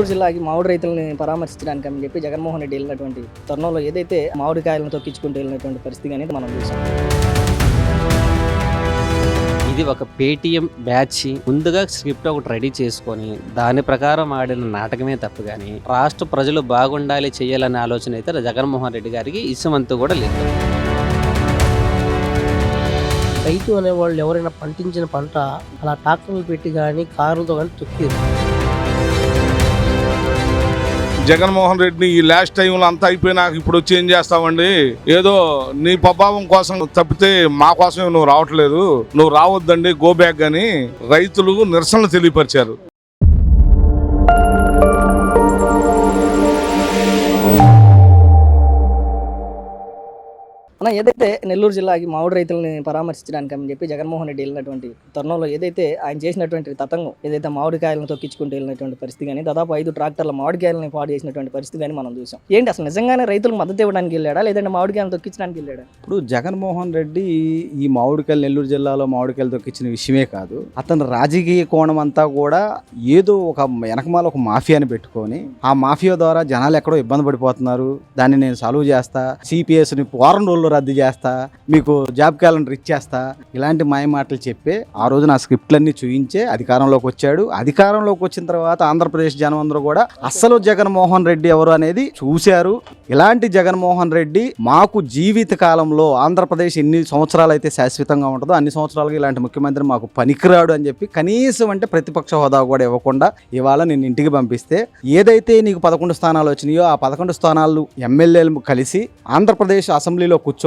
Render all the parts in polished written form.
నెల్లూరు జిల్లాకి మామిడి రైతులని పరామర్శించడానికి అని చెప్పి జగన్మోహన్ రెడ్డి వెళ్ళినటువంటి తరుణంలో ఏదైతే మామిడికాయలను తొక్కించుకుంటూ వెళ్ళినటువంటి పరిస్థితి అనేది మనం చూసాం. ఇది ఒక పేటీఎం బ్యాచ్ ముందుగా స్క్రిప్ట్ ఒకటి రెడీ చేసుకొని దాని ప్రకారం ఆడిన నాటకమే తప్పు కానీ రాష్ట్ర ప్రజలు బాగుండాలి చేయాలనే ఆలోచన అయితే జగన్మోహన్ రెడ్డి గారికి ఇసుమంతు కూడా లేదు. రైతు అనేవాళ్ళు ఎవరైనా పండించిన పంట అలా ట్రాక్టర్లు పెట్టి కానీ కారులతో కానీ తొక్కిరు. జగన్మోహన్ రెడ్డిని ఈ లాస్ట్ టైంలో అంతా అయిపోయినాక ఇప్పుడు వచ్చి ఏం చేస్తామండి, ఏదో నీ ప్రభావం కోసం తప్పితే మా కోసమే నువ్వు రావట్లేదు, నువ్వు రావద్దండి గో బ్యాక్ అని రైతులు నిరసనలు తెలియపరిచారు. అన్న ఏదైతే నెల్లూరు జిల్లాకి మామిడి రైతులని పరామర్శించడానికి అని చెప్పి జగన్మోహన్ రెడ్డి వెళ్ళినటువంటి తరుణంలో ఏదైతే ఆయన చేసినటువంటి తతంగం ఏదైతే మామిడికాయలను తొక్కించుకుంటూ వెళ్ళినటువంటి పరిస్థితి కానీ దాదాపు 5 ట్రాక్టర్ల మామిడికాయలని పాడు చేసినటువంటి పరిస్థితి కానీ మనం చూసాం. ఏంటి అసలు నిజంగానే రైతులకు మద్దతు ఇవ్వడానికి వెళ్ళాడా లేదంటే మామిడికాయలను తొక్కించడానికి వెళ్ళాడా? ఇప్పుడు జగన్మోహన్ రెడ్డి ఈ మామిడికాయలు నెల్లూరు జిల్లాలో మామిడికాయలు తొక్కించిన విషయమే కాదు, అతను రాజకీయ కోణం అంతా కూడా ఏదో ఒక వెనకమాల ఒక మాఫియాని పెట్టుకొని ఆ మాఫియా ద్వారా జనాలు ఎక్కడో ఇబ్బంది పడిపోతున్నారు, దాన్ని నేను సాల్వ్ చేస్తా, సిపిఎస్ని వారం రోజుల్లో రద్దు చేస్తా, మీకు జాబ్ క్యాలెండర్ ఇచ్చేస్తా, ఇలాంటి మాయ మాటలు చెప్పే ఆ రోజు నా స్క్రిప్ట్లన్నీ చూయించే అధికారంలోకి వచ్చాడు. అధికారంలోకి వచ్చిన తర్వాత ఆంధ్రప్రదేశ్ జనం అందరూ కూడా అస్సలు జగన్మోహన్ రెడ్డి ఎవరు అనేది చూశారు. ఇలాంటి జగన్మోహన్ రెడ్డి మాకు జీవిత కాలంలో ఆంధ్రప్రదేశ్ ఎన్ని సంవత్సరాలు అయితే శాశ్వతంగా ఉంటుందో అన్ని సంవత్సరాలుగా ఇలాంటి ముఖ్యమంత్రి మాకు పనికిరాడు అని చెప్పి కనీసం అంటే ప్రతిపక్ష హోదా కూడా ఇవ్వకుండా ఇవాళ నేను ఇంటికి పంపిస్తే ఏదైతే నీకు 11 స్థానాలు వచ్చినాయో ఆ 11 స్థానాలు ఎమ్మెల్యేలు కలిసి ఆంధ్రప్రదేశ్ అసెంబ్లీలో కూర్చొని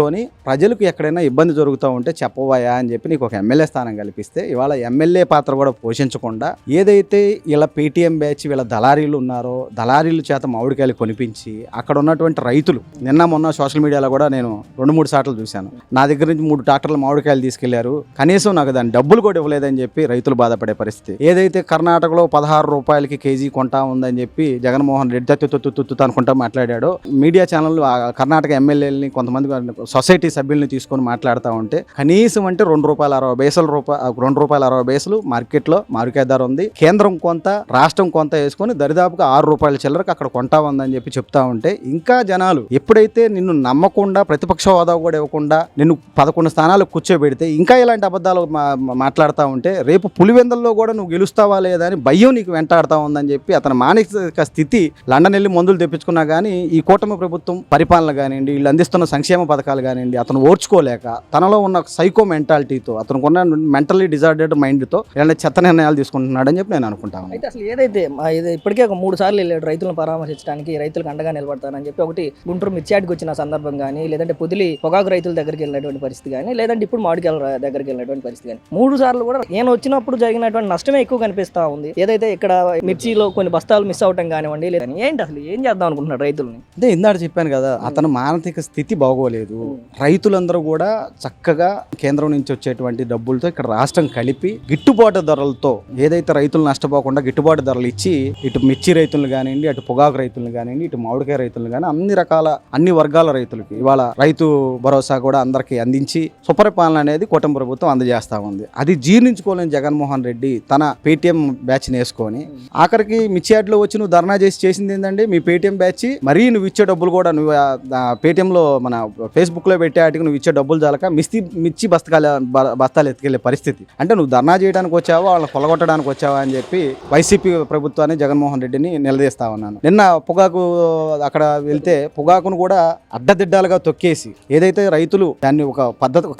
ప్రజలకు ఎక్కడైనా ఇబ్బంది జరుగుతూ ఉంటే చెప్పవయ్యా అని చెప్పి నీకు ఒక ఎమ్మెల్యే స్థానం కల్పిస్తే ఇవాళ ఎమ్మెల్యే పాత్ర కూడా పోషించకుండా ఏదైతే ఇలా పేటీఎం బ్యాచ్ వీళ్ళ దళారీలు ఉన్నారో దళారీల చేత మామిడికాయలు కొనిపించి అక్కడ ఉన్నటువంటి రైతులు నిన్న మొన్న సోషల్ మీడియాలో కూడా నేను 2-3 సార్లు చూశాను, నా దగ్గర నుంచి 3 ట్రాక్టర్ల మామిడికాయలు తీసుకెళ్లారు, కనీసం నాకు దాని డబ్బులు కూడా ఇవ్వలేదని చెప్పి రైతులు బాధపడే పరిస్థితి. ఏదైతే కర్ణాటకలో 16 రూపాయలకి కేజీ కొంటా ఉందని చెప్పి జగన్మోహన్ రెడ్డి తత్తు అనుకుంటా మాట్లాడాడో మీడియా ఛానల్ కర్ణాటక ఎమ్మెల్యేలని కొంతమంది సొసైటీ సభ్యుల్ని తీసుకొని మాట్లాడుతూ ఉంటే కనీసం అంటే ₹2.60 మార్కెట్లో మామిడికాయ ధర ఉంది, కేంద్రం కొంత రాష్ట్రం కొంత వేసుకొని దరిదాపుగా ₹6 చిల్లరకు అక్కడ కొంటా ఉందని చెప్పి చెప్తా ఉంటే ఇంకా జనాలు ఎప్పుడైతే నిన్ను నమ్మకుండా ప్రతిపక్ష హోదా కూడా ఇవ్వకుండా నిన్ను 11 స్థానాలు కూర్చోబెడితే ఇంకా ఇలాంటి అబద్ధాలు మాట్లాడుతూ ఉంటే రేపు పులివెందల్లో కూడా నువ్వు గెలుస్తావా లేదా అని భయం నీకు వెంటాడుతూ ఉందని చెప్పి అతని మానసిక స్థితి లండన్ వెళ్ళి మందులు తెప్పించుకున్నా కానీ ఈ కూటమి ప్రభుత్వం పరిపాలన కానివ్వండి వీళ్ళు అందిస్తున్న సంక్షేమ పథకాలు కానివ్వండి అతను ఓర్చుకోలేక తనలో ఉన్న సైకో మెంటాలిటీతో అతనికి ఉన్న మెంటల్లీ డిజార్డర్డ్ మైండ్తో ఇలాంటి చెత్త నిర్ణయాలు తీసుకుంటున్నాడని చెప్పి నేను అనుకుంటాను. అయితే అసలు ఏదైతే ఇప్పటికే ఒక 3 సార్లు వెళ్ళాడు రైతులను పరామర్శించడానికి, రైతులకు అండగా నిలబడతానని చెప్పి, ఒకటి గుంటూరు మిర్చాటికి వచ్చిన సందర్భం కానీ లేదంటే పొదిలి పొగాకు రైతుల దగ్గరికి వెళ్ళినటువంటి పరిస్థితి కానీ లేదంటే ఇప్పుడు మామిడికాయల దగ్గరికి వెళ్ళినటువంటి పరిస్థితి కానీ 3 సార్లు కూడా నేను వచ్చినప్పుడు జరిగినటువంటి నష్టమే ఎక్కువ కనిపిస్తూ ఉంది. ఏదైతే ఇక్కడ మిర్చిలో కొన్ని బస్తాలు మిస్ అవటం కానివ్వండి లేదని ఏంటి అసలు ఏం చేద్దాం అనుకుంటున్నాడు రైతులని? అదే ఇందాక చెప్పాను కదా, అతను మానసిక స్థితి బాగోలేదు. రైతులందరూ కూడా చక్కగా కేంద్రం నుంచి వచ్చేటువంటి డబ్బులతో ఇక్కడ రాష్ట్రం కలిపి గిట్టుబాటు ధరలతో ఏదైతే రైతులు నష్టపోకుండా గిట్టుబాటు ధరలు ఇచ్చి ఇటు మిర్చి రైతులను కానివ్వండి అటు పొగాకు రైతులను కానివ్వండి ఇటు మామిడికాయ రైతులను కానీ అన్ని వర్గాల రైతులకి ఇవాళ రైతు భరోసా కూడా అందరికీ అందించి సుపరిపాలన అనేది కూటమి ప్రభుత్వం అందజేస్తా ఉంది. అది జీర్ణించుకోలేని జగన్మోహన్ రెడ్డి తన పేటీఎం బ్యాచ్ వేసుకొని ఆఖరికి మిర్చియాడ్లో వచ్చి నువ్వు ధర్నా చేసింది ఏంటంటే మీ పేటీఎం బ్యాచ్ మరీ నువ్వు ఇచ్చే డబ్బులు కూడా నువ్వు పేటీఎంలో మన ఫేస్బుక్లో పెట్టే వాటికి నువ్వు ఇచ్చే డబ్బులు చాలక మిర్చి బస్తాలు ఎత్తుకెళ్లే పరిస్థితి. అంటే నువ్వు ధర్నా చేయడానికి వచ్చావా వాళ్ళని కొలగొట్టడానికి వచ్చావా అని చెప్పి వైసీపీ ప్రభుత్వాన్ని జగన్మోహన్ రెడ్డిని నిలదీస్తా ఉన్నాను. నిన్న పొగాకు అక్కడ వెళ్తే పొగాకును కూడా అడ్డదిడ్డాలుగా తొక్కేసి ఏదైతే రైతులు దాన్ని ఒక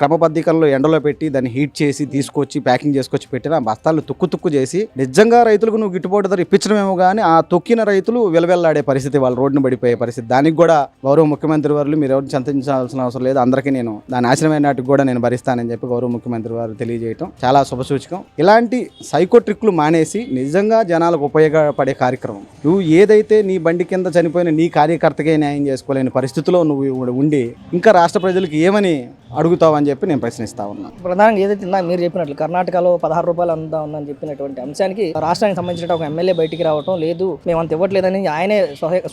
క్రమబద్ధీకరణలో ఎండలో పెట్టి దాన్ని హీట్ చేసి తీసుకొచ్చి ప్యాకింగ్ చేసుకొచ్చి పెట్టిన బస్తాలు తుక్కు చేసి నిజంగా రైతులకు నువ్వు గిట్టుబాటు ధర ఇప్పించడమేమో కానీ ఆ తొక్కిన రైతులు వెలవెల్లాడే పరిస్థితి, వాళ్ళు రోడ్డును పడిపోయే పరిస్థితి. దానికి కూడా గౌరవ ముఖ్యమంత్రి వారు మీరు ఎవరు చింతించాల్సిన అవసరం లేదు, అందరికీ నేను దాని ఆశ్రమైన నాటికి కూడా నేను భరిస్తానని చెప్పి గౌరవ ముఖ్యమంత్రి వారు తెలియజేయటం చాలా శుభసూచకం. ఇలాంటి సైకో ట్రిక్లు మానేసి నిజంగా జనాలకు ఉపయోగపడే కార్యక్రమం నువ్వు ఏదైతే నీ బండి కింద చనిపోయిన నీ కార్యకర్తకే న్యాయం చేసుకోలేని పరిస్థితిలో నువ్వు ఉండి ఇంకా రాష్ట్ర ప్రజలకు ఏమని అడుగుతావని చెప్పి నేను ప్రశ్నిస్తా ఉన్నాను. ప్రధానంగా ఏదైతే మీరు చెప్పినట్లు కర్ణాటకలో 16 రూపాయలు అంతా ఉందని చెప్పినటువంటి అంశానికి రాష్ట్రానికి సంబంధించిన ఒక ఎమ్మెల్యే బయటికి రావడం లేదు, మేము అంత ఇవ్వట్లేదని ఆయనే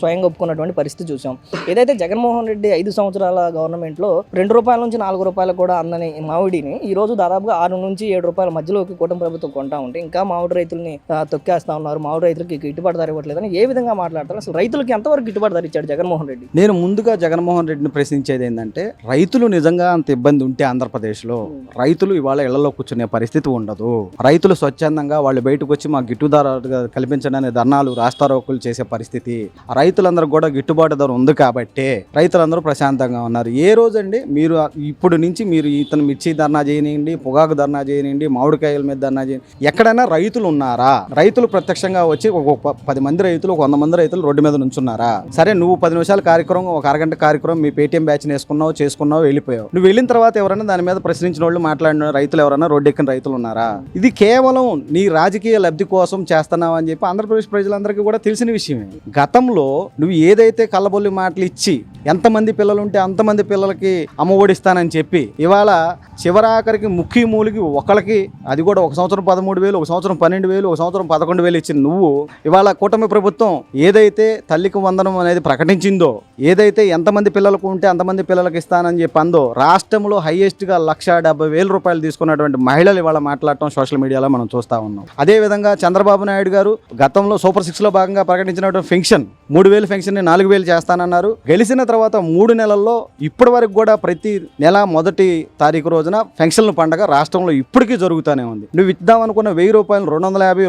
స్వయంగా ఒప్పుకున్నటువంటి పరిస్థితి చూసాం. ఏదైతే జగన్మోహన్ రెడ్డి 5 సంవత్సరాల గవర్నమెంట్ గవర్నమెంట్లో ₹2 నుంచి ₹4 కూడా అందని మామిడిని ఈ రోజు దాదాపుగా 6 నుంచి 7 రూపాయల మధ్యలోకి కూటమి ప్రభుత్వం కొంటా ఉంటే ఇంకా మామిడి రైతుల్ని తొక్కేస్తా ఉన్నారు, మామిడి రైతులకి గిట్టుబాటు ధర ఇవ్వట్లేదని ఏ విధంగా మాట్లాడతారు? అసలు రైతులకి ఎంతవరకు గిట్టుబాటు ధర ఇచ్చాడు జగన్మోహన్ రెడ్డి? నేను ముందుగా జగన్మోహన్ రెడ్డిని ప్రశ్నించేది ఏంటంటే, రైతులు నిజంగా అంత ఇబ్బంది ఉంటే ఆంధ్రప్రదేశ్లో రైతులు ఇవాళ ఇళ్లలో కూర్చునే పరిస్థితి ఉండదు. రైతులు స్వచ్ఛందంగా వాళ్ళు బయటకు వచ్చి మా గిట్టుబాటు కల్పించడానికి ధర్నాలు రాస్తారోకులు చేసే పరిస్థితి, రైతులందరూ కూడా గిట్టుబాటు ధర ఉంది కాబట్టి రైతులందరూ ప్రశాంతంగా ఉన్నారు. ఏ రోజండి మీరు ఇప్పుడు నుంచి మీరు ఇతను మిర్చి ధర్నా చేయనివ్వండి, పొగాకు ధర్నా చేయనివ్వండి, మామిడికాయల మీద ధర్నా చేయండి, ఎక్కడైనా రైతులు ఉన్నారా? రైతులు ప్రత్యక్షంగా వచ్చి ఒక 10 మంది రైతులు, 100 మంది రైతులు రోడ్డు మీద నుంచున్నారా? సరే, నువ్వు 10 నిమిషాల కార్యక్రమం, ఒక అరగంట కార్యక్రమం మీ పేటీఎం బ్యాచ్ చేసుకున్నావు, వెళ్ళిపోయావు. నువ్వు వెళ్ళిన తర్వాత ఎవరైనా దాని మీద ప్రశ్నించిన వాళ్ళు, మాట్లాడిన రైతులు ఎవరైనా రోడ్డు ఎక్కిన రైతులు ఉన్నారా? ఇది కేవలం నీ రాజకీయ లబ్ధి కోసం చేస్తున్నావు అని చెప్పి ఆంధ్రప్రదేశ్ ప్రజలందరికీ కూడా తెలిసిన విషయమే. గతంలో నువ్వు ఏదైతే కళ్ళబొల్లి మాటలు ఇచ్చి ఎంతమంది పిల్లలు ఉంటే అంతమంది పిల్లలకి అమ్మ ఒడిస్తానని చెప్పి ఇవాళ చివరాఖరికి ముఖ్య మూలికి ఒకళ్ళకి, అది కూడా ఒక సంవత్సరం 13,000, ఒక సంవత్సరం 12,000, ఒక సంవత్సరం 11,000 ఇచ్చిన నువ్వు ఇవాళ కూటమి ప్రభుత్వం ఏదైతే తల్లికి వందనం అనేది ప్రకటించిందో, ఏదైతే ఎంతమంది పిల్లలకు ఉంటే అంతమంది పిల్లలకి ఇస్తానని చెప్పి అందో, రాష్ట్రంలో హైయెస్ట్గా ₹170,000 తీసుకున్నటువంటి మహిళలు ఇవాళ మాట్లాడటం సోషల్ మీడియాలో మనం చూస్తూ ఉన్నాం. అదేవిధంగా చంద్రబాబు నాయుడు గారు గతంలో సూపర్ 6లో భాగంగా ప్రకటించినటువంటి పెన్షన్ 3,000 పెన్షన్ని 4,000 చేస్తానన్నారు. గెలిచిన తర్వాత 3 నెలల్లో ఇప్పటి వరకు కూడా ప్రతి నెల 1వ తారీఖు రోజున పెన్షన్ల పండగ రాష్ట్రంలో ఇప్పటికీ జరుగుతూనే ఉంది. నువ్వు ఇద్దామనుకున్న ₹1,000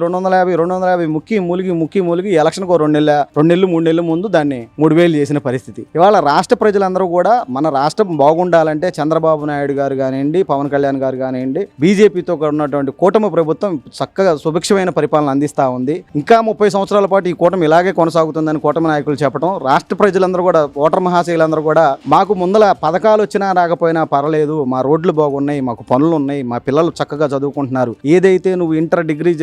250 ముక్కి మూలిగి ఎలక్షన్కు 2 నెలలు 3 నెలల ముందు దాన్ని 3,000 చేసిన పరిస్థితి. ఇవాళ రాష్ట్ర ప్రజలందరూ కూడా మన రాష్ట్రం బాగుండాలంటే చంద్రబాబు నాయుడు గారు కానివ్వండి, పవన్ కళ్యాణ్ గారు కానివ్వండి, బీజేపీతో ఉన్నటువంటి కూటమి ప్రభుత్వం చక్కగా సుభిక్షమైన పరిపాలన అందిస్తూ ఉంది. ఇంకా 30 సంవత్సరాల పాటు ఈ కూటమి ఇలాగే కొనసాగుతుందని కూటమి నాయకులు చెప్పడం, రాష్ట్ర ప్రజలందరూ కూడా, ఓటర్ మహాశయులందరూ కూడా మాకు ముందల పథకాలు వచ్చినా రాకపోయినా పర్లేదు, మా రోడ్లు బాగున్నాయి, మాకు పనులు ఉన్నాయి, మా పిల్లలు చక్కగా చదువుకుంటున్నారు, ఏదైతే నువ్వు ఇంటర్, డిగ్రీ,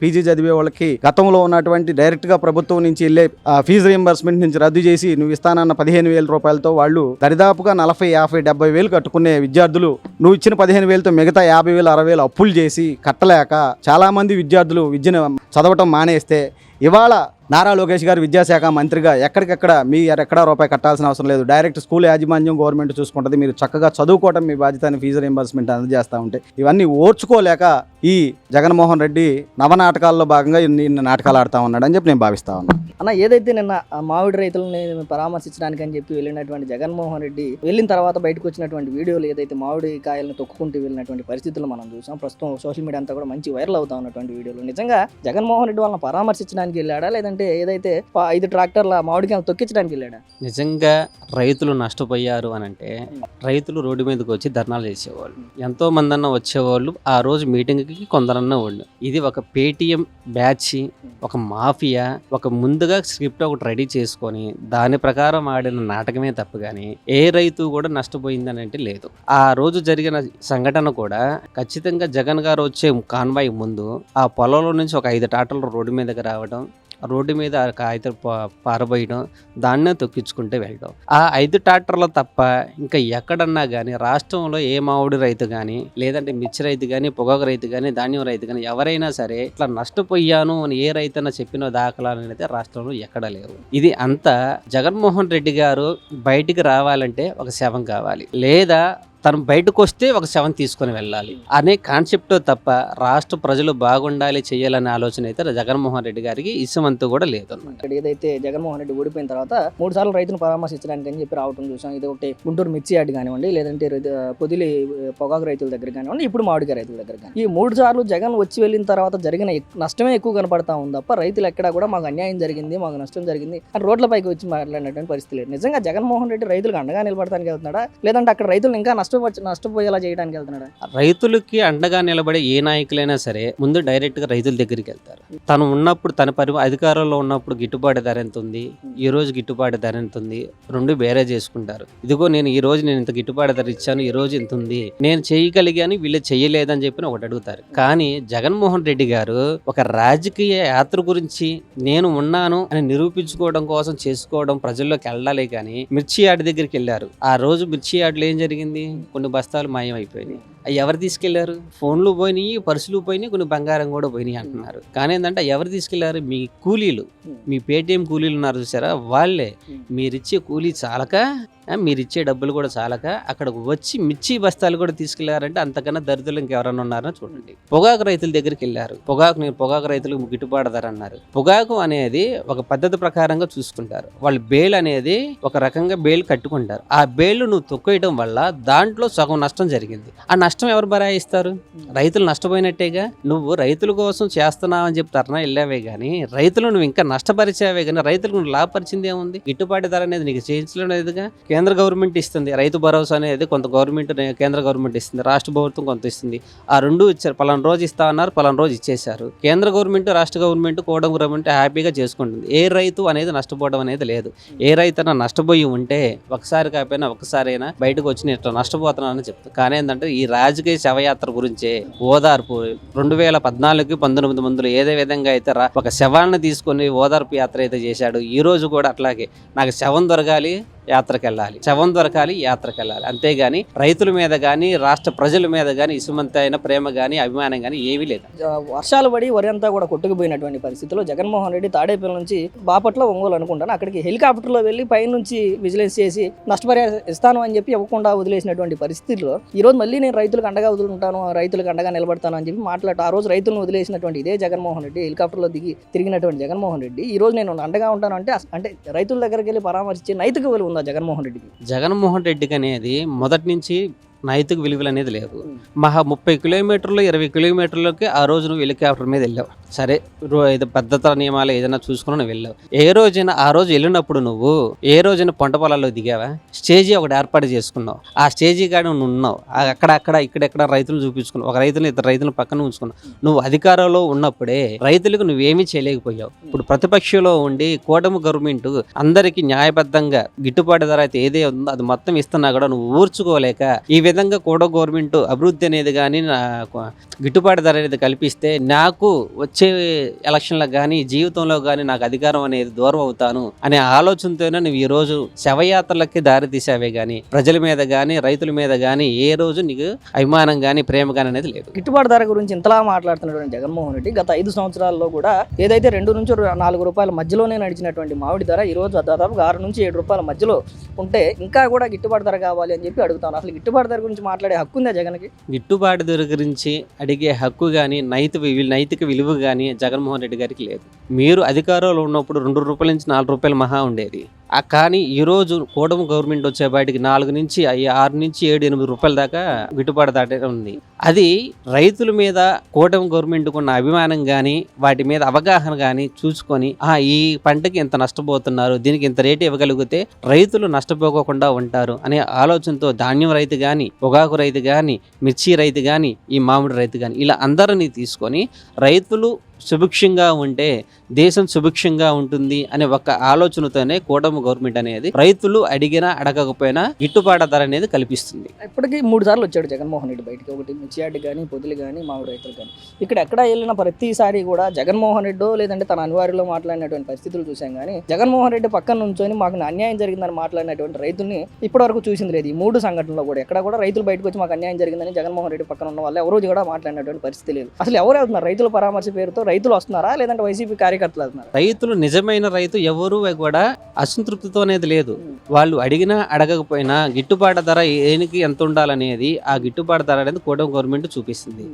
పీజీ చదివే వాళ్ళకి గతంలో ఉన్నటువంటి డైరెక్ట్ గా ప్రభుత్వం నుంచి వెళ్ళే ఫీజు రీయింబర్స్మెంట్ నుంచి రద్దు చేసి నువ్వు ఇస్తానన్న ₹15,000 వాళ్ళు దరిదాపుగా 40, 50, 70,000 కట్టుకునే విద్యార్థులు నువ్వు ఇచ్చిన 15,000తో మిగతా 50,000, 60,000 అప్పులు చేసి కట్టలేక చాలా మంది విద్యార్థులు విద్యను చదవటం మానేస్తే ఇవాళ నారా లోకేష్ గారు విద్యాశాఖ మంత్రిగా ఎక్కడికెక్కడ మీ ఎక్కడా రూపాయి కట్టాల్సిన అవసరం లేదు, డైరెక్ట్ స్కూల్ యాజమాన్యం గవర్నమెంట్ చూసుకుంటుంది, మీరు చక్కగా చదువుకోవడం మీ బాధ్యత అని ఫీజు రీయింబర్స్మెంట్ అందజేస్తూ ఉంటే ఇవన్నీ ఓర్చుకోలేక ఈ జగన్మోహన్ రెడ్డి నవనాటకాల్లో భాగంగా ఇన్ని నాటకాలు ఆడుతూ ఉన్నాడని చెప్పి నేను భావిస్తా ఉన్నాను. అన్న, ఏదైతే నిన్న మామిడి రైతులని పరామర్శించడానికి అని చెప్పి వెళ్ళినటువంటి జగన్మోహన్ రెడ్డి వెళ్ళిన తర్వాత బయటకు వచ్చినటువంటి వీడియోలు, ఏదైతే మామిడి కాయలను తొక్కుకుంటూ వెళ్ళినటువంటి పరిస్థితులు మనం చూసాం. ప్రస్తుతం సోషల్ మీడియా అంతా కూడా మంచి వైరల్ అవుతా ఉన్నటువంటి వీడియోలు. నిజంగా జగన్మోహన్ రెడ్డి వాళ్ళని పరామర్శించడానికి వెళ్ళాడా, లేదంటే ఏదైతే 5 ట్రాక్టర్ల మామిడికాయలు తొక్కించడానికి వెళ్ళాడా? నిజంగా రైతులు నష్టపోయారు అని అంటే రైతులు రోడ్డు మీదకి వచ్చి ధర్నాలు చేసేవాళ్ళు, ఎంతో మంది అన్న వచ్చేవాళ్ళు, ఆ రోజు మీటింగ్కి కొందరన్నా వాళ్ళు. ఇది ఒక పేటీఎం బ్యాచ్, ఒక మాఫియా, ఒక ముందుగా స్క్రిప్ట్ ఒకటి రెడీ చేసుకొని దాని ప్రకారం ఆడిన నాటకమే తప్ప కానీ ఏ రైతు కూడా నష్టపోయిందని అంటే లేదు. ఆ రోజు జరిగిన సంఘటన కూడా ఖచ్చితంగా జగన్ గారు వచ్చే కాన్వాయ్ ముందు ఆ పొలంలో నుంచి ఒక 5 ట్రాక్టర్లు రోడ్డు మీదకి రావడం, రోడ్డు మీద కాగితం పారబోయడం, దాన్నే తొక్కించుకుంటే వెళ్ళడం. ఆ 5 ట్రాక్టర్లు తప్ప ఇంకా ఎక్కడన్నా కానీ రాష్ట్రంలో ఏ మామిడి రైతు కానీ, లేదంటే మిర్చి రైతు కానీ, పొగాకు రైతు కానీ, ధాన్యం రైతు కానీ ఎవరైనా సరే ఇట్లా నష్టపోయాను అని ఏ రైతైనా చెప్పిన దాఖలాలు అయితే రాష్ట్రంలో ఎక్కడ లేవు. ఇది అంతా జగన్మోహన్ రెడ్డి గారు బయటికి రావాలంటే ఒక శవం కావాలి, లేదా తను బయటకు వస్తే ఒక శవం తీసుకొని వెళ్ళాలి అనే కాన్సెప్ట్ తప్ప రాష్ట్ర ప్రజలు బాగుండాలి చేయాలనే ఆలోచన అయితే జగన్మోహన్ రెడ్డి గారికి ఇసమంతు కూడా లేదు అన్నమాట. ఏదైతే జగన్మోహన్ రెడ్డి ఓడిపోయిన తర్వాత 3 సార్లు రైతును పరామర్శించడానికి అని చెప్పి రావడం చూసాం. ఇది ఒకటి గుంటూరు మిర్చి యార్డ్ కానివ్వండి, లేదంటే పొదిలి పొగాకు రైతుల దగ్గర కానివ్వండి, ఇప్పుడు మామిడికాయ రైతుల దగ్గర కానీ, ఈ 3 సార్లు జగన్ వచ్చి వెళ్ళిన తర్వాత జరిగిన నష్టమే ఎక్కువ కనపడతా ఉంది తప్ప రైతులు ఎక్కడా కూడా మాకు అన్యాయం జరిగింది, మాకు నష్టం జరిగింది అని రోడ్లపైకి వచ్చి మాట్లాడినటువంటి పరిస్థితి లేదు. నిజంగా జగన్మోహన్ రెడ్డి రైతులకు అండగా నిలబడటానికి వెళ్తున్నాడా, లేదంటే అక్కడ రైతులు ఇంకా నష్టపోయేలా చేయడానికి వెళ్తున్నాడా? రైతులకి అండగా నిలబడే ఏ నాయకులైనా సరే ముందు డైరెక్ట్ గా రైతుల దగ్గరికి వెళ్తారు. తను ఉన్నప్పుడు తన అధికారంలో ఉన్నప్పుడు గిట్టుబాటు ధర ఎంత ఉంది, ఈ రోజు గిట్టుబాటు ధర ఎంత ఉంది, 2 బేరే చేసుకుంటారు. ఇదిగో నేను ఈ రోజు ఇంత గిట్టుబాటు ధర ఇచ్చాను, ఈ రోజు ఇంత ఉంది, నేను చేయగలిగాను, వీళ్ళు చేయలేదని చెప్పి ఒకటి అడుగుతారు. కానీ జగన్మోహన్ రెడ్డి గారు ఒక రాజకీయ యాత్ర గురించి నేను ఉన్నాను అని నిరూపించుకోవడం కోసం చేసుకోవడం ప్రజల్లోకి వెళ్ళాలి. కానీ మిర్చి యార్డ్ దగ్గరికి వెళ్ళారు. ఆ రోజు మిర్చి యార్డ్లో ఏం జరిగింది? కొన్ని బస్తాలు మాయం అయిపోయినాయి. అవి ఎవరు తీసుకెళ్లారు? ఫోన్లు పోయినాయి, పర్సులు పోయినాయి, కొన్ని బంగారం కూడా పోయినాయి అంటున్నారు. కానీ ఏంటంటే ఎవరు తీసుకెళ్లారు? మీ కూలీలు, మీ పేటీఎం కూలీలు ఉన్నారు చూసారా, వాళ్ళే. మీరిచ్చే కూలీ చాలక, మీరిచ్చే డబ్బులు కూడా చాలక అక్కడికి వచ్చి మిర్చి బస్తాలు కూడా తీసుకెళ్లారంటే అంతకన్నా దరిద్రులు ఇంకెవరన్నా ఉన్నారో చూడండి. పొగాకు రైతుల దగ్గరికి వెళ్ళారు. పొగాకు రైతులకు గిట్టుబాటు ధర అన్నారు. పొగాకు అనేది ఒక పద్ధతి ప్రకారంగా చూసుకుంటారు. వాళ్ళు బేల్ అనేది ఒక రకంగా బేల్ కట్టుకుంటారు. ఆ బేల్ నువ్వు తొక్కేయడం వల్ల దాంట్లో సగం నష్టం జరిగింది. ఆ నష్టం ఎవరు భరాయిస్తారు? రైతులు నష్టపోయినట్టేగా. నువ్వు రైతుల కోసం చేస్తున్నావు అని చెప్పి ధర్నా వెళ్ళావే కానీ రైతులు నువ్వు ఇంకా నష్టపరిచావే కానీ రైతులకు నువ్వు లాభపరిచింది ఏముంది? గిట్టుబాటు ధర అనేది నీకు చేయించలేదుగా. కేంద్ర గవర్నమెంట్ ఇస్తుంది రైతు భరోసా అనేది, కొంత గవర్నమెంట్ కేంద్ర గవర్నమెంట్ ఇస్తుంది, రాష్ట్ర ప్రభుత్వం కొంత ఇస్తుంది. ఆ రెండు ఇచ్చారు. పలానా రోజు ఇస్తా అన్నారు, పలానా రోజు ఇచ్చేశారు. కేంద్ర గవర్నమెంట్, రాష్ట్ర గవర్నమెంట్, కోడం గవర్నమెంట్ హ్యాపీగా చేసుకుంటుంది. ఏ రైతు అనేది నష్టపోవడం అనేది లేదు. ఏ రైతు అయినా నష్టపోయి ఉంటే ఒకసారి కాకపోయినా ఒకసారైనా బయటకు వచ్చి నేను ఇట్లా నష్టపోతున్నానని చెప్తాను. కానీ ఏంటంటే ఈ రాజకీయ శవయాత్ర గురించే ఓదార్పు 2014-19 మందులు ఏదే విధంగా అయితే ఒక శవాన్ని తీసుకొని ఓదార్పు యాత్ర అయితే చేశాడు, ఈ రోజు కూడా అట్లాగే నాకు శవం దొరకాలి, యాత్రకు వెళ్ళాలి, శవం దొరకాలి, యాత్రకు వెళ్ళాలి. అంతేగాని రైతుల మీద కానీ రాష్ట్ర ప్రజల మీద కానీ ఇసుమంత అయిన ప్రేమ కానీ అభిమానం కానీ ఏమీ లేదు. వర్షాలు పడి వరి అంతా కూడా కొట్టుకుపోయినటువంటి పరిస్థితిలో జగన్మోహన్ రెడ్డి తాడేపల్లి నుంచి బాపట్ల, ఒంగోలు అనుకుంటాను అక్కడికి హెలికాప్టర్లో వెళ్ళి పైనుంచి విజిలెన్స్ చేసి నష్టపరిహారం ఇస్తాను అని చెప్పి ఇవ్వకుండా వదిలేసినటువంటి పరిస్థితుల్లో ఈరోజు మళ్ళీ నేను రైతులకు అండగా వదులుకుంటాను, రైతులకు అండగా నిలబడతాను అని చెప్పి ఆ రోజు రైతులను వదిలేసినటువంటి ఇదే జగన్మోహన్ రెడ్డి, హెలికాప్టర్లో తిరిగినటువంటి జగన్మోహన్ రెడ్డి ఈ రోజు నేను అండగా ఉంటాను అంటే రైతుల దగ్గరికి వెళ్ళి పరామర్శించే నైతిక విలువ జగన్మోహన్ రెడ్డికి అనేది మొదటి నుంచి నైతిక విలువలు అనేది లేదు. మహా 30 కిలోమీటర్లు 20 కిలోమీటర్లకి ఆ రోజు నువ్వు హెలికాప్టర్ మీద వెళ్ళావు. సరే, ఇది భద్రతా నియమాలు ఏదైనా చూసుకుని నువ్వు వెళ్ళావు. ఏ రోజైనా ఆ రోజు వెళ్ళినప్పుడు నువ్వు ఏ రోజైనా పంట పొలాల్లో దిగావా? స్టేజీ ఒకటి ఏర్పాటు చేసుకున్నావు. ఆ స్టేజీ కాడ నువ్వు ఉన్నావు. అక్కడక్కడ ఇక్కడెక్కడ రైతులు చూపించుకున్నావు. ఒక రైతులు ఇద్దరు రైతులను పక్కన ఉంచుకున్నావు. నువ్వు అధికారంలో ఉన్నప్పుడే రైతులకు నువ్వేమీ చేయలేకపోయావు. ఇప్పుడు ప్రతిపక్షంలో ఉండి కూటమి గవర్నమెంట్ అందరికీ న్యాయబద్ధంగా గిట్టుబాటు ధర అయితే ఏదే ఉందో అది మొత్తం ఇస్తున్నా కూడా నువ్వు ఊర్చుకోలేక ఈ విధంగా కూడా గవర్నమెంట్ అభివృద్ధి అనేది కానీ గిట్టుబాటు ధర అనేది కల్పిస్తే నాకు వచ్చే ఎలక్షన్లకు కానీ జీవితంలో కానీ నాకు అధికారం అనేది దూరం అవుతాను అనే ఆలోచనతోనే నువ్వు ఈ రోజు శవయాత్రలకి దారి తీసావే కానీ ప్రజల మీద కానీ రైతుల మీద కానీ ఏ రోజు నీకు అభిమానం కానీ ప్రేమ కానీ అనేది లేదు. గిట్టుబాటు ధర గురించి ఇంతలా మాట్లాడుతున్నటువంటి జగన్మోహన్ రెడ్డి గత 5 సంవత్సరాల్లో కూడా ఏదైతే 2 నుంచి 4 రూపాయల మధ్యలోనే నడిచినటువంటి మామిడి ధర ఈ రోజు దాదాపు 6 నుంచి 7 రూపాయల మధ్యలో ఉంటే ఇంకా కూడా గిట్టుబాటు ధర కావాలి అని చెప్పి అడుగుతాను. అసలు గిట్టుబాటు ధర గురించి మాట్లాడే హక్కు ఉందా జగన్కి? గిట్టుబాటు ధర గురించి అడిగే హక్కు కానీ నైతిక విలువ కానీ జగన్మోహన్ రెడ్డి గారికి లేదు. మీరు అధికారంలో ఉన్నప్పుడు 2 రూపాయల నుంచి 4 రూపాయలు మహా ఉండేది. కానీ ఈరోజు కూటమి గవర్నమెంట్ వచ్చే బయటికి 4 నుంచి 6 నుంచి 7, 8 రూపాయల దాకా గిట్టుబాటు దాటే ఉంది. అది రైతుల మీద కూటమి గవర్నమెంట్కి ఉన్న అభిమానం కానీ వాటి మీద అవగాహన కానీ చూసుకొని ఈ పంటకి ఇంత నష్టపోతున్నారు, దీనికి ఇంత రేటు ఇవ్వగలిగితే రైతులు నష్టపోకుండా ఉంటారు అనే ఆలోచనతో ధాన్యం రైతు కానీ, పొగాకు రైతు కానీ, మిర్చి రైతు కానీ, ఈ మామిడి రైతు కానీ ఇలా అందరినీ తీసుకొని రైతులు సుభిక్షంగా ఉంటే దేశం సుభిక్షంగా ఉంటుంది అనే ఒక ఆలోచనతోనే కూటమి గవర్నమెంట్ అనేది రైతులు అడిగినా అడగకపోయినా గిట్టుబాటు ధర అనేది కల్పిస్తుంది. ఇప్పటికీ 3 సార్లు వచ్చాడు జగన్మోహన్ రెడ్డి బయటికి. ఒకటి మిర్చియాడ్ కానీ, పొద్దులు కానీ, మామిడి రైతులు కానీ. ఇక్కడ ఎక్కడ వెళ్ళిన ప్రతిసారి కూడా జగన్మోహన్ రెడ్డి లేదంటే తన అనివార్యలో మాట్లాడినటువంటి పరిస్థితులు చూసాం. కానీ జగన్మోహన్ రెడ్డి పక్కన నుంచొని మాకు అన్యాయం జరిగిందని మాట్లాడినటువంటి రైతుల్ని ఇప్పటివరకు చూసింది లేదు. ఈ 3 సంఘటనలో కూడా ఎక్కడ కూడా రైతులు బయటకు వచ్చి మాకు అన్యాయం జరిగిందని జగన్మోహన్ రెడ్డి పక్కన ఉన్న వాళ్ళు ఎవరు కూడా మాట్లాడినటువంటి పరిస్థితి లేదు. అసలు ఎవరు వెళ్తున్నారు? రైతుల పరామర్శ పేరుతో రైతులు వస్తున్నారా లేదంటే వైసీపీ కార్యకర్తలు వెళ్తున్నారు? రైతులు నిజమైన రైతు ఎవరు కూడా అసంతృప్తితో అనేది లేదు. వాళ్ళు అడిగినా అడగకపోయినా గిట్టుబాటు ధర ఏనికి ఎంత ఉండాలనేది ఆ గిట్టుబాటు ధర అనేది కూటమి గవర్నమెంట్ చూపిస్తుంది.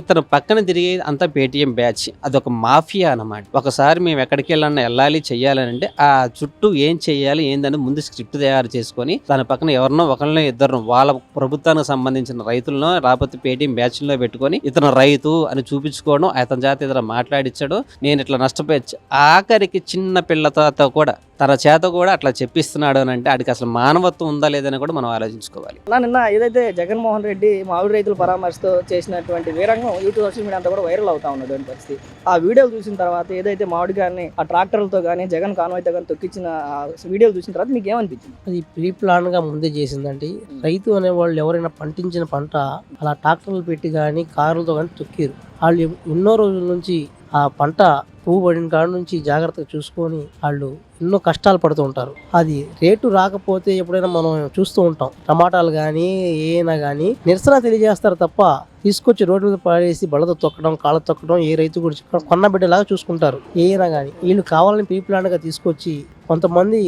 తన పక్కన తిరిగే అంతా పేటీఎం బ్యాచ్, అదొక మాఫియా అన్నమాట. ఒకసారి మేము ఎక్కడికి వెళ్ళాలి చెయ్యాలంటే ఆ చుట్టూ ఏం చెయ్యాలి ఏందని ముందు స్క్రిప్ట్ తయారు చేసుకొని దాని పక్కన ఎవరినో ఒకరినో ఇద్దరు వాళ్ళ ప్రభుత్వానికి సంబంధించిన రైతులను రాకపోతే పేటీఎం బ్యాచ్లో పెట్టుకొని ఇతను రైతు అని చూపించుకోవడం, అతని జాతి ఇతర మాట్లాడించడం, నేను ఇట్లా నష్టపోయచ్చు. ఆఖరికి చిన్న పిల్లతో కూడా తన చేత కూడా అట్లా చెప్పిస్తున్నాడు అని అంటే ఆడికి అసలు మానవత్వం ఉందా లేదని కూడా మనం ఆలోచించుకోవాలి. నిన్న ఏదైతే జగన్మోహన్ రెడ్డి మామిడి రైతుల పరామర్శతో చేసినటువంటి వీరంగం యూట్యూబ్ సోషల్ మీడియా అంతా కూడా వైరల్ అవుతా ఉన్నటువంటి పరిస్థితి. ఆ వీడియోలు చూసిన తర్వాత ఏదైతే మామిడి కానీ ఆ ట్రాక్టర్లతో కానీ జగన్ కాన్వాయ్తో కానీ తొక్కించిన వీడియోలు చూసిన తర్వాత మీకు ఏమనిపించింది? అది ప్రీ ప్లాన్ గా ముందే చేసిందండి. రైతు అనేవాళ్ళు ఎవరైనా పండించిన పంట అలా ట్రాక్టర్లు పెట్టి కానీ కారులతో కానీ తొక్కిరు. వాళ్ళు ఎన్నో రోజుల నుంచి ఆ పంట పువ్వు పడిన కాడ నుంచి జాగ్రత్తగా చూసుకొని వాళ్ళు ఎన్నో కష్టాలు పడుతూ ఉంటారు. అది రేటు రాకపోతే ఎప్పుడైనా మనం చూస్తూ ఉంటాం, టమాటాలు కానీ ఏమైనా కానీ నిరసన తెలియజేస్తారు తప్ప తీసుకొచ్చి రోడ్డు మీద పడేసి బళ్ళతో తొక్కడం, కాళ్ళ తొక్కడం ఏ రైతు గురించి కొన్న బిడ్డలాగా చూసుకుంటారు. ఏమైనా కానీ వీళ్ళు కావాలని ప్రీ ప్లాన్ గా తీసుకొచ్చి కొంతమంది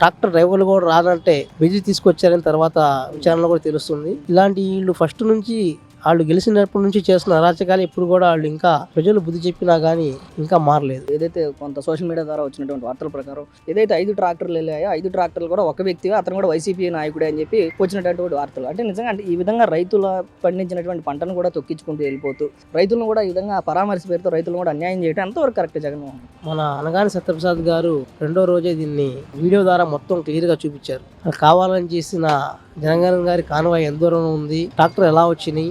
ట్రాక్టర్ డ్రైవర్లు కూడా రాదంటే బిజీ తీసుకొచ్చారని తర్వాత విచారణలో కూడా తెలుస్తుంది. ఇలాంటి వీళ్ళు ఫస్ట్ నుంచి వాళ్ళు గెలిచినప్పటి నుంచి చేస్తున్న అరాచకాలు ఇప్పుడు కూడా వాళ్ళు ఇంకా ప్రజలు బుద్ధి చెప్పినా కానీ ఇంకా మారలేదు. ఏదైతే కొంత సోషల్ మీడియా ద్వారా వచ్చినటువంటి వార్తల ప్రకారం ఏదైతే 5 ట్రాక్టర్లు వెళ్ళాయో 5 ట్రాక్టర్లు కూడా ఒక వ్యక్తి, అతను కూడా వైసీపీ నాయకుడే అని చెప్పి వచ్చినటువంటి వార్తలు. అంటే నిజంగా అంటే ఈ విధంగా రైతుల పండించినటువంటి పంటను కూడా తొక్కించుకుంటూ వెళ్ళిపోతూ రైతులను కూడా ఈ విధంగా పరామర్శ పేరుతో రైతులను కూడా అన్యాయం చేయడం ఎంతవరకు కరెక్ట్ జగన్మోహన్? మన అనగాని సత్యప్రసాద్ గారు రెండో రోజే దీన్ని వీడియో ద్వారా మొత్తం క్లియర్ గా చూపించారు. కావాలని చేసిన జగన్ గారి కాన్వాయ్ ఎంత దూరం ఉంది, ట్రాక్టర్ ఎలా వచ్చినాయి,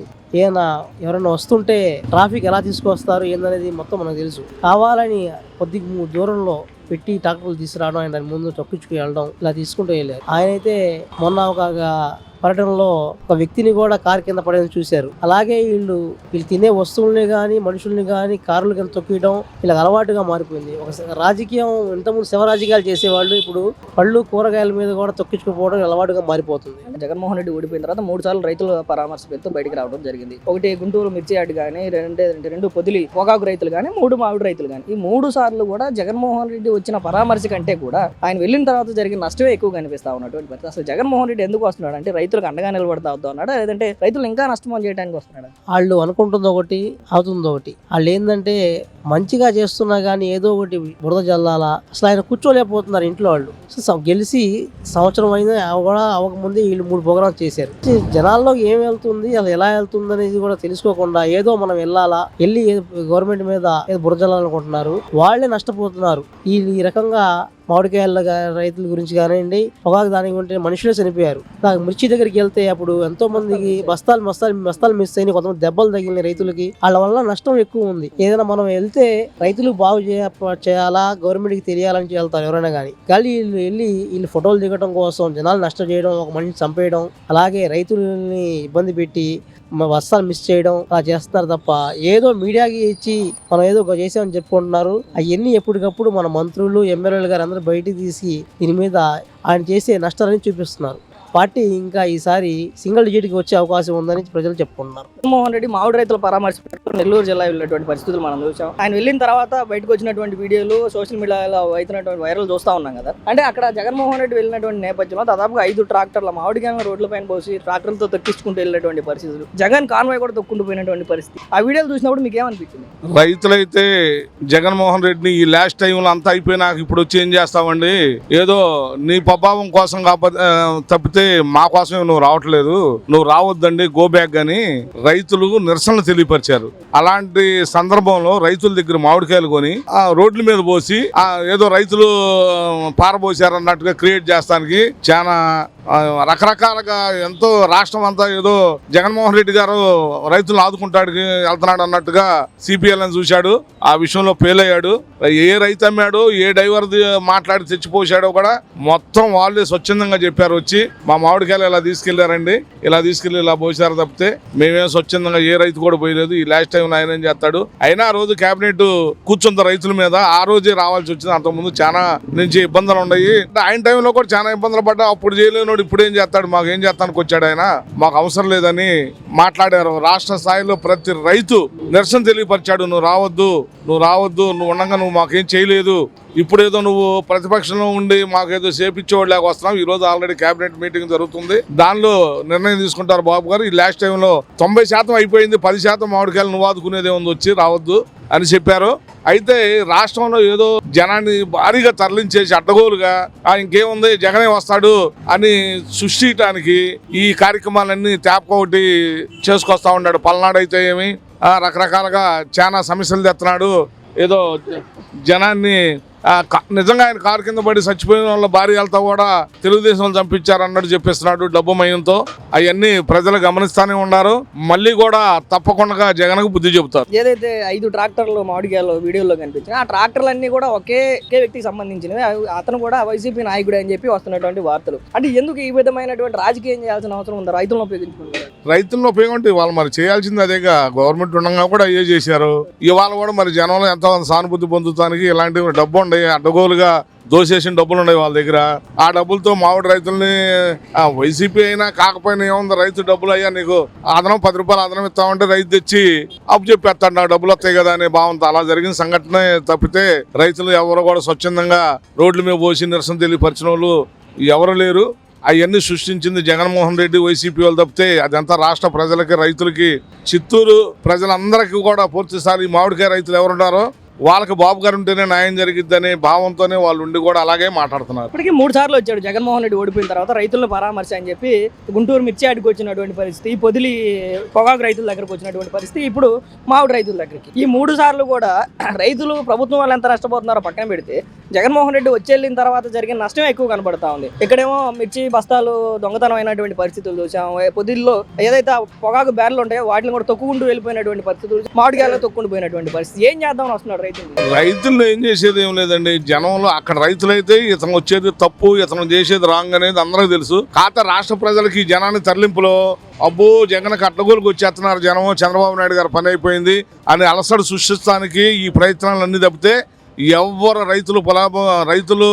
ఎవరైనా వస్తుంటే ట్రాఫిక్ ఎలా తీసుకొస్తారు ఏందనేది మొత్తం మనకు తెలుసు. కావాలని కొద్ది దూరంలో పెట్టి ట్రాక్టర్లు తీసుకురావడం, ఆయన దాని ముందు తొక్కించుకుని వెళ్ళడం, ఇలా తీసుకుంటూ వెళ్ళారు. ఆయన అయితే మొన్న ఒక పర్యటనలో ఒక వ్యక్తిని కూడా కారు కింద పడేది చూశారు. అలాగే వీళ్ళు తినే వస్తువుల్ని కానీ మనుషుల్ని కానీ కార్ల కింద తొక్కియడం ఇలా అలవాటుగా మారిపోయింది. ఒక రాజకీయం ఇంతకుముందు శివ రాజకీయాలు చేసేవాళ్ళు ఇప్పుడు పళ్ళు కూరగాయల మీద కూడా తొక్కించుకుపోవడం అలవాటుగా మారిపోతుంది. జగన్మోహన్ రెడ్డి ఓడిపోయిన తర్వాత 3 సార్లు రైతుల పరామర్శ పేరుతో బయటకు రావడం జరిగింది. ఒకటి గుంటూరు మిర్చి యార్డ్ కానీ, రెండు పొదిలి పొగాకు రైతులు కానీ, 3 మామిడి రైతులు కానీ, ఈ 3 సార్లు కూడా జగన్మోహన్ రెడ్డి వచ్చిన పరామర్శ కంటే కూడా ఆయన వెళ్ళిన తర్వాత జరిగిన నష్టమే ఎక్కువ కనిపిస్తా ఉన్నటువంటి పరిస్థితి. అసలు జగన్మోహన్ రెడ్డి ఎందుకు వస్తున్నాడు అంటే రైతులకు అండగా నిలబడతా అవుతున్నాడా, లేదంటే రైతులు ఇంకా నష్టం చేయడానికి వస్తున్నాడా? వాళ్ళు అనుకుంటుంది ఒకటి, అవుతుంది ఒకటి. వాళ్ళు ఏంటంటే మంచిగా చేస్తున్నా కానీ ఏదో ఒకటి బురద జల్లాలా, అసలు ఆయన కూర్చోలేకపోతున్నారు ఇంట్లో. వాళ్ళు గెలిచి సంవత్సరం అయినా కూడా అవ్వకముందే వీళ్ళు 3 ప్రోగ్రామ్స్ చేశారు. జనాల్లో ఏం వెళ్తుంది, అసలు ఎలా వెళ్తుంది అనేది కూడా తెలుసుకోకుండా ఏదో మనం వెళ్ళి గవర్నమెంట్ మీద ఏదో బురద జల్లాలనుకుంటున్నారు. వాళ్ళే నష్టపోతున్నారు. ఈ రకంగా మామిడికాయల రైతుల గురించి కానివ్వండి, పొగాకు దానికి ఉంటే మనుషులే చనిపోయారు. మిర్చి దగ్గరికి వెళ్తే అప్పుడు ఎంతో మందికి బస్తాలు మిస్ అయినాయి, కొంతమంది దెబ్బలు తగిలిన రైతులకి. వాళ్ళ వల్ల నష్టం ఎక్కువ ఉంది. ఏదైనా మనం వెళ్తే రైతులు బాగు చేయాలా, గవర్నమెంట్కి తెలియాలని వెళ్తారు ఎవరైనా కానీ. వీళ్ళు ఫోటోలు దిగడం కోసం జనాలు నష్టం చేయడం, ఒక మనిషిని చంపేయడం, అలాగే రైతులని ఇబ్బంది పెట్టి బస్తాలు మిస్ చేయడం అలా చేస్తున్నారు తప్ప ఏదో మీడియాకి ఇచ్చి మనం ఏదో చేసామని చెప్పుకుంటున్నారు. అవన్నీ ఎప్పటికప్పుడు మన మంత్రులు, ఎమ్మెల్యేలు గారు అందరూ బయటికి తీసి దీని మీద ఆయన చేసే నష్టాలని చూపిస్తున్నారు. పార్టీ ఇంకా ఈసారి సింగిల్ డిజిట్కి వచ్చే అవకాశం ఉందని ప్రజలు చెప్పుకుంటున్నారు. జగన్మోహన్ రెడ్డి మామిడి రైతుల పరామర్శ నెల్లూరు జిల్లా వెళ్ళినటువంటి పరిస్థితులు మనం చూసాం. ఆయన వెళ్ళిన తర్వాత బయటకు వచ్చినటువంటి వీడియోలు సోషల్ మీడియాలో అవుతున్నటువంటి వైరల్ చూస్తూ ఉన్నాం కదా. అంటే అక్కడ జగన్మోహన్ రెడ్డి వెళ్ళినటువంటి నేపథ్యంలో దాదాపుగా 5 ట్రాక్టర్ల మామిడికాయ రోడ్ల పైన పోసి ట్రాక్టర్లతో తొక్కించుకుంటూ వెళ్ళినటువంటి పరిస్థితులు, జగన్ కాన్వాయ్ కూడా తొక్కుంటూ పోయినటువంటి పరిస్థితి. ఆ వీడియోలు చూసినప్పుడు మీకు ఏమనిపించింది? రైతులైతే జగన్మోహన్ రెడ్డిని ఈ లాస్ట్ టైంలో అంతా అయిపోయినాక ఇప్పుడు వచ్చి ఏం చేస్తామండి, ఏదో నీ ప్రభావం కోసం తప్పితే మా కోసమే నువ్వు రావట్లేదు, నువ్వు రావద్దండి, గో బ్యాక్ అని రైతులు నిరసనలు తెలియపరిచారు. అలాంటి సందర్భంలో రైతుల దగ్గర మామిడికాయలు కొని ఆ రోడ్ల మీద పోసి ఏదో రైతులు పారబోసారు అన్నట్టుగా క్రియేట్ చేస్తానికి చాలా రకరకాలుగా ఎంతో రాష్ట్రం అంతా ఏదో జగన్మోహన్ రెడ్డి గారు రైతులను ఆదుకుంటాడు వెళ్తున్నాడు అన్నట్టుగా సిపిఎల్ని చూశాడు. ఆ విషయంలో ఫెయిల్ అయ్యాడు. ఏ రైతు అమ్మాడో, ఏ డ్రైవర్ మాట్లాడి తెచ్చిపోసాడో కూడా మొత్తం వాళ్ళే స్వచ్ఛందంగా చెప్పారు. వచ్చి మా మామిడికాయలు ఇలా తీసుకెళ్లారండి, ఇలా తీసుకెళ్లి ఇలా పోసారు తప్పితే మేమేం స్వచ్ఛందంగా ఏ రైతు కూడా పోయలేదు. ఈ లాస్ట్ టైం ఆయన ఏం చేస్తాడు, అయినా ఆ రోజు కేబినెట్ కూర్చుంది రైతుల మీద, ఆ రోజే రావాల్సి వచ్చింది. అంతకుముందు చాలా నుంచి ఇబ్బందులు ఉన్నాయి. ఆయన టైంలో కూడా చాలా ఇబ్బందులు పడ్డా, అప్పుడు చేయలేను ఇప్పుడు ఏం చేస్తాడు, మాకు ఏం చేస్తానికి వచ్చాడు ఆయన, మాకు అవసరం లేదని మాట్లాడారు. రాష్ట్ర స్థాయిలో ప్రతి రైతు నిరసన తెలియపరిచాడు. నువ్వు రావద్దు, నువ్వు ఉండగా నువ్వు మాకేం చేయలేదు, ఇప్పుడేదో నువ్వు ప్రతిపక్షంలో ఉండి మాకేదో చేపించేవాళ్ళకి వస్తున్నావు. ఈ రోజు ఆల్రెడీ కేబినెట్ మీటింగ్ జరుగుతుంది, దానిలో నిర్ణయం తీసుకుంటారు బాబు గారు. ఈ లాస్ట్ టైంలో 90% అయిపోయింది, 10% మామిడికాయలు నువ్వు ఆదుకునేదే ఉంది, వచ్చి రావద్దు అని చెప్పారు. అయితే రాష్ట్రంలో ఏదో జనాన్ని భారీగా తరలించేసి అడ్డగోలుగా ఇంకేముంది జగనే వస్తాడు అని సృష్టించడానికి ఈ కార్యక్రమాలన్నీ తేపకొకటి చేసుకొస్తా ఉన్నాడు. పల్నాడైతే ఏమి రకరకాలుగా చాలా సమస్యలు తెస్తున్నాడు. ఏదో జనాన్ని నిజంగా ఆయన కారు కింద పడి చచ్చిపోయిన వాళ్ళ భార్యలతో కూడా తెలుగుదేశం చంపించారు అన్నట్టు చెప్పిస్తున్నాడు డబ్బు మయంతో. అవన్నీ ప్రజలు గమనిస్తానే ఉన్నారు. మళ్ళీ కూడా తప్పకుండా జగన్కు బుద్ధి చెబుతారు. ఏదైతే 5 ట్రాక్టర్లు మామిడికాయలు వీడియోలో కనిపించినాయి, ఆ ట్రాక్టర్లన్నీ కూడా ఒకే వ్యక్తికి సంబంధించినవి. అతను కూడా వైసీపీ నాయకుడు అని చెప్పి వస్తున్నటువంటి వార్తలు. అంటే ఎందుకు ఈ విధమైనటువంటి రాజకీయం చేయాల్సిన అవసరం ఉందా రైతులను ఉపయోగించుకుంటారు? రైతులను ఉపయోగం అంటే వాళ్ళు మరి చేయాల్సింది అదేగా, గవర్నమెంట్ ఉండగా కూడా అయ్యే చేశారు. ఇవాళ కూడా మరి జనంలో ఎంతో సానుభూతి పొందుతానికి ఇలాంటి డబ్బు ఉండే అడ్డగోలుగా దోసేసిన డబ్బులు ఉన్నాయి వాళ్ళ దగ్గర. ఆ డబ్బులతో మామిడి రైతుల్ని వైసీపీ అయినా కాకపోయినా ఏముంది, రైతు డబ్బులు అయ్యా నీకు అదనం 10 రూపాయలు అదనం ఇస్తామంటే రైతు తెచ్చి అప్పు చెప్పేస్తాడు, నాకు డబ్బులు వస్తాయి కదా అనే భావంతో అలా జరిగిన సంఘటన తప్పితే రైతులు ఎవరు కూడా స్వచ్ఛందంగా రోడ్ల మీద పోసి నిరసన తెలియపరిచిన వాళ్ళు ఎవరు లేరు. అవన్నీ సృష్టించింది జగన్మోహన్ రెడ్డి, వైసీపీ వాళ్ళు తప్పితే అదంతా రాష్ట్ర ప్రజలకి, రైతులకి, చిత్తూరు ప్రజలందరికీ కూడా పూర్తిసారి మామిడికాయ రైతులు ఎవరున్నారో వాళ్ళకి బాబు గారు ఉంటేనే న్యాయం జరిగిద్దనే భావంతోనే వాళ్ళు ఉండి కూడా అలాగే మాట్లాడుతున్నారు. ఇప్పటికీ 3 సార్లు వచ్చాడు జగన్మోహన్ రెడ్డి ఓడిపోయిన తర్వాత రైతులను పరామర్శ అని చెప్పి గుంటూరు మిర్చి యార్డుకి వచ్చినటువంటి పరిస్థితి, పొదిలి పొగాకు రైతుల దగ్గరకు వచ్చినటువంటి పరిస్థితి, ఇప్పుడు మామిడి రైతుల దగ్గరికి. ఈ 3 సార్లు కూడా రైతులు ప్రభుత్వం వాళ్ళు ఎంత నష్టపోతున్నారో పక్కన పెడితే జగన్మోహన్ రెడ్డి వచ్చేళ్ళిన తర్వాత జరిగిన నష్టమే ఎక్కువ కనబడతా ఉంది. ఇక్కడేమో మిర్చి బస్తాలు దొంగతనం అయినటువంటి పరిస్థితులు చూసాం. పొదిల్లో ఏదైతే పొగాకు బ్యారెలు ఉంటాయో వాటిని కూడా తొక్కుకుంటూ వెళ్ళిపోయినటువంటి పరిస్థితులు, మామిడికాయలు తొక్కుంటూ పోయినటువంటి పరిస్థితి. ఏం చేద్దామని వస్తున్నాడు రైతులు? ఏం చేసేది ఏం లేదండి. జనంలో అక్కడ రైతులైతే ఇతను వచ్చేది తప్పు, ఇతను చేసేది రాంగ్ అనేది అందరికీ తెలుసు. కాకపోతే రాష్ట్ర ప్రజలకి జనాన్ని తరలింపులో అబ్బో జగన్ అడ్డగోలుకు వచ్చేస్తున్నారు జనం, చంద్రబాబు నాయుడు గారు పని అయిపోయింది అని అలసడు సృష్టిస్తానికి ఈ ప్రయత్నాలు అన్ని తప్పితే ఎవరు రైతులు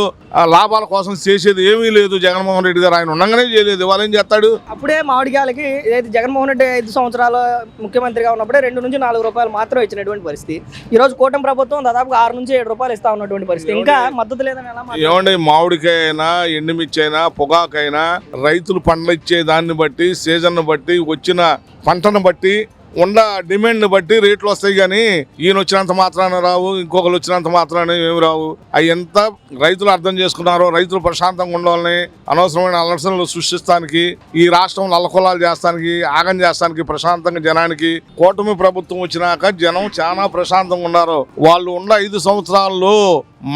లాభాల కోసం చేసేది ఏమీ లేదు. జగన్మోహన్ రెడ్డి గారు ఆయన ఉండగానే చేయలేదు, వాళ్ళు ఏం చేస్తాడు? అప్పుడే మామిడికాయలకి ఏదైతే జగన్మోహన్ రెడ్డి 5 సంవత్సరాలు ముఖ్యమంత్రిగా ఉన్నప్పుడే 2 నుంచి 4 రూపాయలు మాత్రమే ఇచ్చినటువంటి పరిస్థితి. ఈ రోజు కూటమి ప్రభుత్వం దాదాపుగా 6 నుంచి 7 రూపాయలు ఇస్తా ఉన్నటువంటి పరిస్థితి. ఇంకా మద్దతు లేదని ఎలా? ఏమండి, మామిడికాయ అయినా ఎండుమిర్చి అయినా పొగాకైనా రైతులు పండ్లు ఇచ్చే దాన్ని బట్టి, సీజన్ బట్టి, వచ్చిన పంటను బట్టి, ఉన్న డిమాండ్ని బట్టి రేట్లు వస్తాయి. కానీ ఈయన వచ్చినంత మాత్రాన రావు, ఇంకొకరు వచ్చినంత మాత్రాన ఏమి రావు. అవి ఎంత రైతులు అర్థం చేసుకున్నారో, రైతులు ప్రశాంతంగా ఉండాలని, అనవసరమైన అలసనలు సృష్టిస్తానికి, ఈ రాష్ట్రం అల్లకొల్లాలు చేస్తానికి, ఆగం చేస్తానికి, ప్రశాంతంగా జనానికి కూటమి ప్రభుత్వం వచ్చినాక జనం చాలా ప్రశాంతంగా ఉన్నారు. వాళ్ళు ఉన్న 5 సంవత్సరాల్లో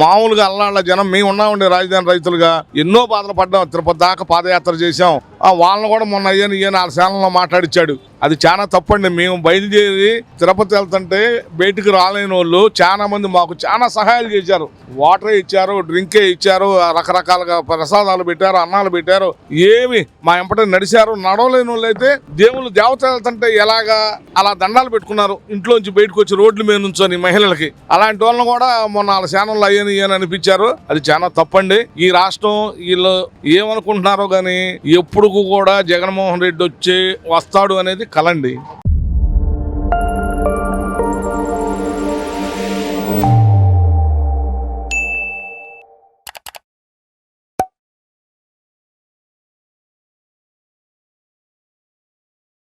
మామూలుగా అల్లాళ్ళ జనం మేము ఉన్నామండి. రాజధాని రైతులుగా ఎన్నో బాధలు పడ్డాం. తిరుపతి దాకా పాదయాత్ర చేశాం. వాళ్ళని కూడా మొన్న అయ్యాను 4 శాలలో మాట్లాడిచ్చాడు. అది చాలా తప్పండి. మేము బయలుదేరి తిరుపతి వెళ్తుంటే బయటికి రాలేని వాళ్ళు చాలా మంది మాకు చాలా సహాయాలు చేశారు. వాటరే ఇచ్చారు, డ్రింకే ఇచ్చారు, రకరకాలుగా ప్రసాదాలు పెట్టారు, అన్నాలు పెట్టారు. ఏమి మా ఎంపట నడిచారు. నడవలేని వాళ్ళు అయితే దేవుళ్ళు దేవత వెళ్తుంటే ఎలాగా అలా దండాలు పెట్టుకున్నారు, ఇంట్లోంచి బయటకు వచ్చి రోడ్ల మీద నుంచొని మహిళలకి. అలాంటి వాళ్ళని కూడా మొన్న 4 శానంలో అయ్యని అనిపించారు. అది చాలా తప్పండి. ఈ రాష్ట్రం వీళ్ళు ఏమనుకుంటున్నారో కానీ ఎప్పుడు కూడా జగన్మోహన్ రెడ్డి వస్తాడు అనేది కలండి.